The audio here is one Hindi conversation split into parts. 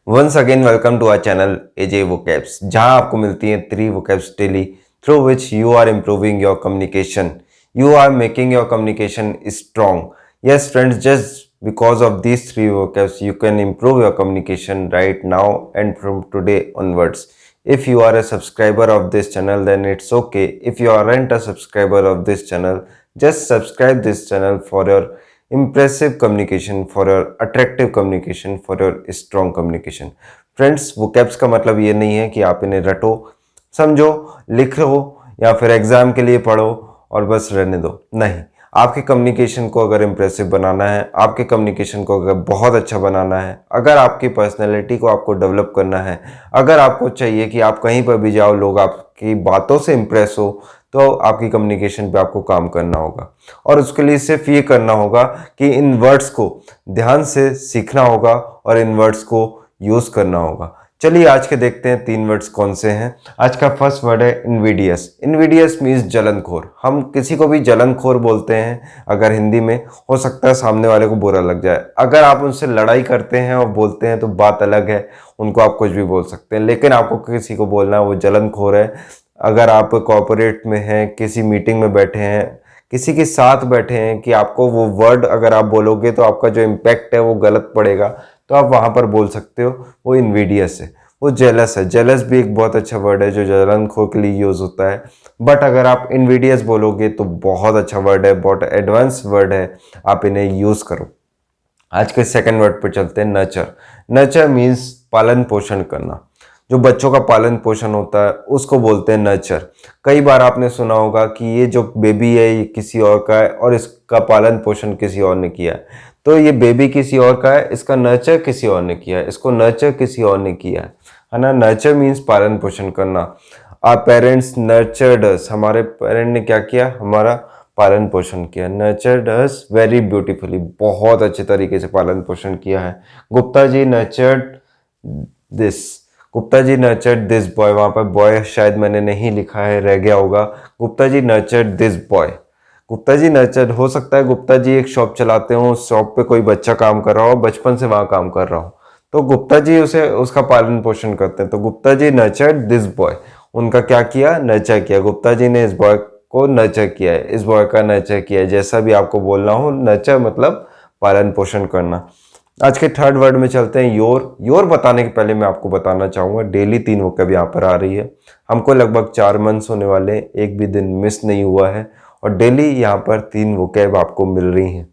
Once again, welcome to our channel AJ Vocabs, जहां आपको मिलती हैं 3 vocabs daily through which you are improving your communication. You are making your communication strong. Yes, friends, just because of these 3 vocabs, you can improve your communication right now and from today onwards. If you are a subscriber of this channel, then it's okay. If you aren't a subscriber of this channel, just subscribe this channel for your impressive communication, for your attractive communication, for your strong communication. Friends, vocabs का मतलब ये नहीं है कि आप इन्हें रटो, समझो, लिखो या फिर एग्जाम के लिए पढ़ो और बस रहने दो। नहीं, आपके कम्युनिकेशन को अगर इम्प्रेसिव बनाना है, आपके कम्युनिकेशन को अगर बहुत अच्छा बनाना है, अगर आपकी पर्सनैलिटी को आपको डेवलप करना है, अगर आपको चाहिए कि आप कहीं पर भी जाओ लोग आपकी बातों से इम्प्रेस हो, तो आपकी कम्युनिकेशन पे आपको काम करना होगा। और उसके लिए सिर्फ ये करना होगा कि इन वर्ड्स को ध्यान से सीखना होगा और इन वर्ड्स को यूज़ करना होगा। चलिए आज के देखते हैं 3 वर्ड्स कौन से हैं। आज का फर्स्ट वर्ड है इनविडियस। इनविडियस मीन्स जलनखोर। हम किसी को भी जलनखोर बोलते हैं अगर हिंदी में, हो सकता है सामने वाले को बुरा लग जाए। अगर आप उनसे लड़ाई करते हैं और बोलते हैं तो बात अलग है, उनको आप कुछ भी बोल सकते हैं, लेकिन आपको किसी को बोलना है वो जलनखोर है। अगर आप कॉर्पोरेट में हैं, किसी मीटिंग में बैठे हैं, किसी के साथ बैठे हैं कि आपको वो वर्ड अगर आप बोलोगे तो आपका जो इम्पैक्ट है वो गलत पड़ेगा, तो आप वहाँ पर बोल सकते हो वो इनविडियस है, वो जेलस है। जेलस भी एक बहुत अच्छा वर्ड है जो जलनखोर के लिए यूज़ होता है। बट अगर आप इनविडियस बोलोगे तो बहुत अच्छा वर्ड है, बहुत एडवांस वर्ड है, आप इन्हें यूज़ करो। आज के सेकंड वर्ड पर चलते हैं, नर्चर। नर्चर मीन्स पालन पोषण करना। जो बच्चों का पालन पोषण होता है उसको बोलते हैं नर्चर। कई बार आपने सुना होगा कि ये जो बेबी है ये किसी और का है और इसका पालन पोषण किसी और ने किया है। तो ये बेबी किसी और का है, इसका नर्चर किसी और ने किया है, इसको नर्चर किसी और ने किया है ना। नर्चर मीन्स पालन पोषण करना। Our parents nurtured us. हमारे पेरेंट ने क्या किया? हमारा पालन पोषण किया। Nurtured us very beautifully. बहुत अच्छे तरीके से पालन पोषण किया है। Gupta ji nurtured this. Gupta ji nurtured this boy. वहाँ पर बॉय शायद मैंने नहीं लिखा है, रह गया होगा। Gupta ji nurtured this boy. Gupta ji nurtured, हो सकता है गुप्ता जी एक शॉप चलाते हो, उस शॉप पे कोई बच्चा काम कर रहा हो, बचपन से वहाँ काम कर रहा हो, तो गुप्ता जी उसका पालन पोषण करते हैं। तो Gupta ji nurtured this boy. उनका क्या किया? नर्चर किया। गुप्ता जी ने इस बॉय को नर्चर किया है, इस बॉय का नर्चर किया है। जैसा भी आपको बोलना हो, नर्चर मतलब पालन पोषण करना। आज के थर्ड वर्ड में चलते हैं, योर। योर बताने के पहले मैं आपको बताना चाहूँगा डेली 3 वोकैब यहाँ पर आ रही है। हमको लगभग 4 मंथ्स होने वाले हैं, एक भी दिन मिस नहीं हुआ है और डेली यहाँ पर 3 वोकैब आपको मिल रही हैं।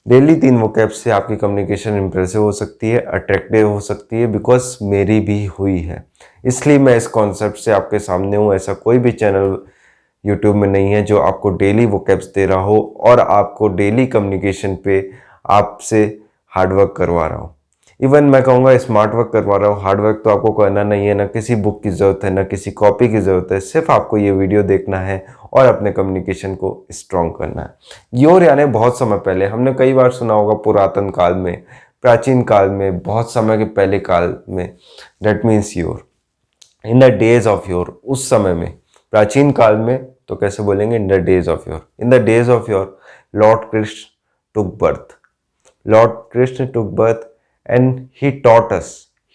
डेली 3 वोकैब से आपकी कम्युनिकेशन इंप्रेसिव हो सकती है, अट्रैक्टिव हो सकती है, बिकॉज मेरी भी हुई है। इसलिए मैं इस कॉन्सेप्ट से आपके सामने हूँ। ऐसा कोई भी चैनल यूट्यूब में नहीं है जो आपको डेली वोकैब्स दे रहा हो और आपको डेली कम्युनिकेशन पे आपसे हार्डवर्क करवा रहा हूँ। इवन मैं कहूँगा स्मार्ट वर्क करवा रहा हूँ। हार्डवर्क तो आपको करना नहीं है, ना किसी बुक की ज़रूरत है, ना किसी कॉपी की ज़रूरत है। सिर्फ आपको ये वीडियो देखना है और अपने कम्युनिकेशन को स्ट्रॉन्ग करना है। योर यानी बहुत समय पहले, हमने कई बार सुना होगा पुरातन काल में, प्राचीन काल में, बहुत समय के पहले काल में। That means your. In the days of your, उस समय में, प्राचीन काल में तो कैसे बोलेंगे? In the days of your. In the days of your Lord Krishna took birth. Lord Krishna took birth and he taught us.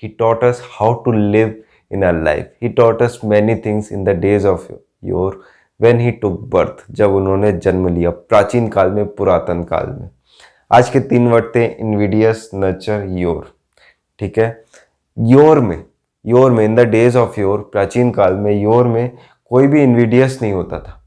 He taught us how to live in our life. He taught us many things in the days of yore when he took birth. जब उन्होंने जन्म लिया, प्राचीन काल में, पुरातन काल में। आज के 3 वर्ड थे, इनविडियस, नर्चर, योर। ठीक है। योर में in the days of your, प्राचीन काल में, योर में कोई भी इनविडियस नहीं होता था।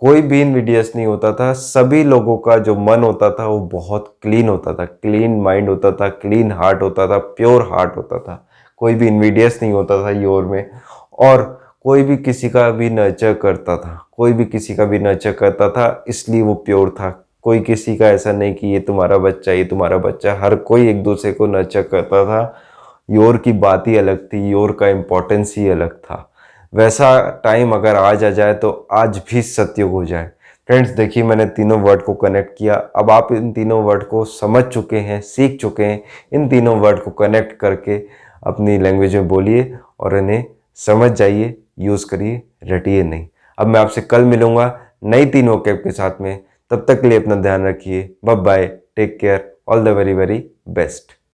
कोई भी इनविडियस नहीं होता था। सभी लोगों का जो मन होता था वो बहुत क्लीन होता था, क्लीन माइंड होता था, क्लीन हार्ट होता था, प्योर हार्ट होता था। कोई भी इनविडियस नहीं होता था योर में। और कोई भी किसी का भी नर्चर करता था, कोई भी किसी का भी नर्चर करता था, इसलिए वो प्योर था। कोई किसी का ऐसा नहीं कि ये तुम्हारा बच्चा, ये तुम्हारा बच्चा। हर कोई एक दूसरे को नर्चर करता था। योर की बात ही अलग थी, योर का इम्पोर्टेंस ही अलग था। वैसा टाइम अगर आज आ जाए तो आज भी सत्युग हो जाए। फ्रेंड्स, देखिए मैंने तीनों वर्ड को कनेक्ट किया। अब आप इन तीनों वर्ड को समझ चुके हैं, सीख चुके हैं। इन तीनों वर्ड को कनेक्ट करके अपनी लैंग्वेज में बोलिए और इन्हें समझ जाइए, यूज़ करिए, रटिए नहीं। अब मैं आपसे कल मिलूँगा नई 3 वोकैब के साथ में। तब तक के लिए अपना ध्यान रखिए। Bye bye, take care, all the very very best.